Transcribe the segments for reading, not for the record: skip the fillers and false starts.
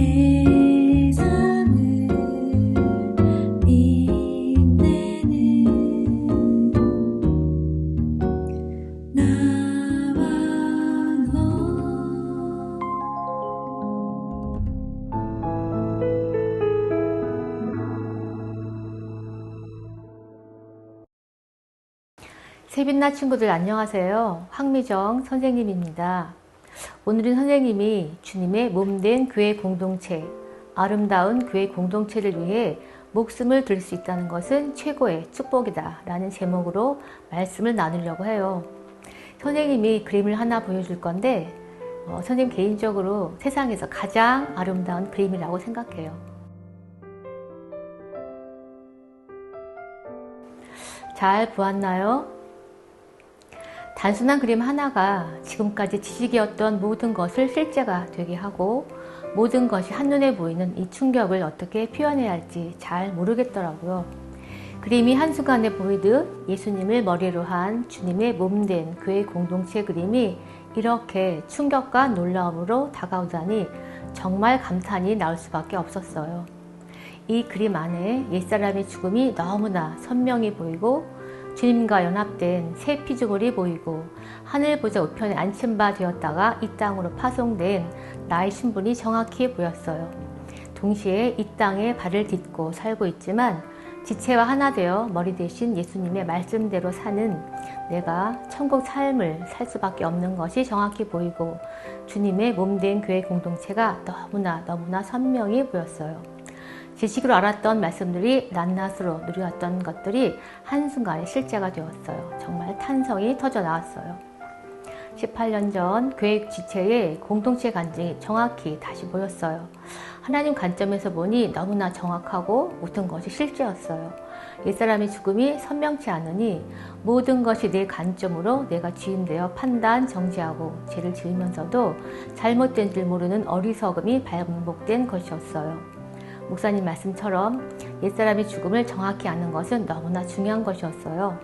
세상을 빛내는 나와 너. 새빛나 친구들 안녕하세요. 황미정 선생님입니다. 오늘은 선생님이 주님의 몸된 교회 공동체, 아름다운 교회 공동체를 위해 목숨을 들 수 있다는 것은 최고의 축복이다 라는 제목으로 말씀을 나누려고 해요. 선생님이 그림을 하나 보여줄 건데 선생님 개인적으로 세상에서 가장 아름다운 그림이라고 생각해요. 잘 보았나요? 단순한 그림 하나가 지금까지 지식이었던 모든 것을 실제가 되게 하고 모든 것이 한눈에 보이는 이 충격을 어떻게 표현해야 할지 잘 모르겠더라고요. 그림이 한순간에 보이듯 예수님을 머리로 한 주님의 몸된 교회 공동체 그림이 이렇게 충격과 놀라움으로 다가오다니 정말 감탄이 나올 수밖에 없었어요. 이 그림 안에 옛사람의 죽음이 너무나 선명히 보이고 주님과 연합된 새 피조물이 보이고 하늘 보좌 우편에 앉힌 바 되었다가 이 땅으로 파송된 나의 신분이 정확히 보였어요. 동시에 이 땅에 발을 딛고 살고 있지만 지체와 하나 되어 머리 대신 예수님의 말씀대로 사는 내가 천국 삶을 살 수밖에 없는 것이 정확히 보이고 주님의 몸된 교회 공동체가 너무나 선명히 보였어요. 지식으로 알았던 말씀들이 낱낱으로 누려왔던 것들이 한순간에 실제가 되었어요. 정말 탄성이 터져 나왔어요. 18년 전 교회 지체의 공동체 간증이 정확히 다시 보였어요. 하나님 관점에서 보니 너무나 정확하고 모든 것이 실제였어요. 옛사람의 죽음이 선명치 않으니 모든 것이 내 관점으로 내가 주인되어 판단, 정지하고 죄를 지으면서도 잘못된 줄 모르는 어리석음이 반복된 것이었어요. 목사님 말씀처럼 옛사람의 죽음을 정확히 아는 것은 너무나 중요한 것이었어요.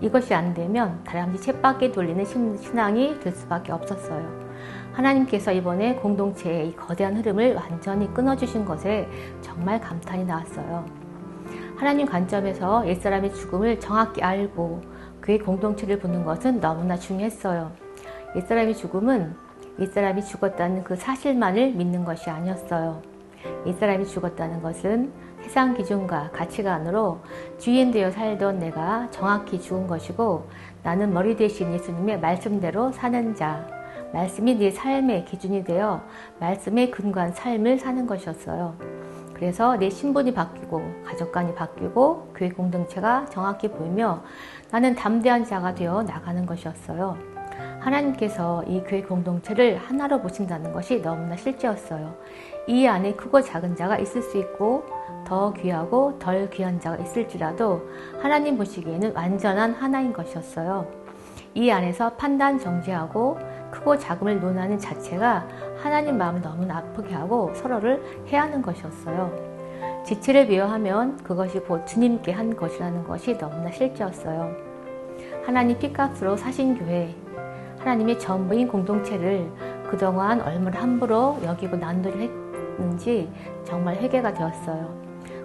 이것이 안 되면 다람쥐 쳇바퀴 돌리는 신앙이 될 수밖에 없었어요. 하나님께서 이번에 공동체의 이 거대한 흐름을 완전히 끊어주신 것에 정말 감탄이 나왔어요. 하나님 관점에서 옛사람의 죽음을 정확히 알고 그의 공동체를 보는 것은 너무나 중요했어요. 옛사람의 죽음은 옛사람이 죽었다는 그 사실만을 믿는 것이 아니었어요. 옛사람이 죽었다는 것은 세상 기준과 가치관으로 주인되어 살던 내가 정확히 죽은 것이고 나는 머리 대신 예수님의 말씀대로 사는 자, 말씀이 네 삶의 기준이 되어 말씀에 근거한 삶을 사는 것이었어요. 그래서 내 신분이 바뀌고 가족관이 바뀌고 교회 공동체가 정확히 보이며 나는 담대한 자가 되어 나가는 것이었어요. 하나님께서 이 교회 공동체를 하나로 보신다는 것이 너무나 실제였어요. 이 안에 크고 작은 자가 있을 수 있고 더 귀하고 덜 귀한 자가 있을지라도 하나님 보시기에는 완전한 하나인 것이었어요. 이 안에서 판단 정죄하고 크고 작음을 논하는 자체가 하나님 마음을 너무나 아프게 하고 서로를 해하는 것이었어요. 지체를 비유하면 그것이 곧 주님께 한 것이라는 것이 너무나 실제였어요. 하나님 피값으로 사신 교회, 하나님의 전부인 공동체를 그동안 얼마나 함부로 여기고 난도를 했는지 정말 회개가 되었어요.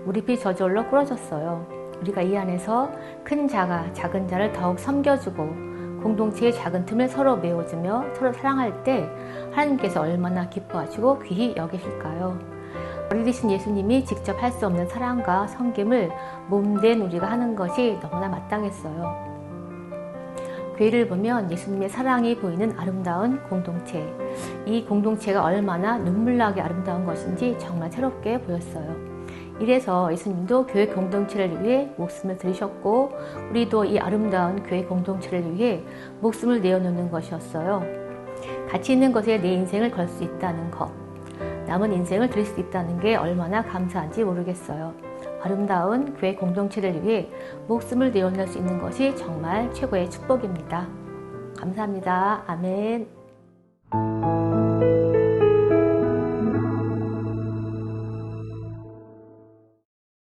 우리 피 저절로 꿇어졌어요. 우리가 이 안에서 큰 자가 작은 자를 더욱 섬겨주고 공동체의 작은 틈을 서로 메워주며 서로 사랑할 때 하나님께서 얼마나 기뻐하시고 귀히 여기실까요? 머리 대신 예수님이 직접 할 수 없는 사랑과 섬김을 몸된 우리가 하는 것이 너무나 마땅했어요. 교회를 보면 예수님의 사랑이 보이는 아름다운 공동체, 이 공동체가 얼마나 눈물나게 아름다운 것인지 정말 새롭게 보였어요. 이래서 예수님도 교회 공동체를 위해 목숨을 들이셨고 우리도 이 아름다운 교회 공동체를 위해 목숨을 내어놓는 것이었어요. 가치 있는 것에 내 인생을 걸 수 있다는 것, 남은 인생을 드릴 수 있다는 게 얼마나 감사한지 모르겠어요. 아름다운 교회 공동체를 위해 목숨을 내어놓을 수 있는 것이 정말 최고의 축복입니다. 감사합니다. 아멘.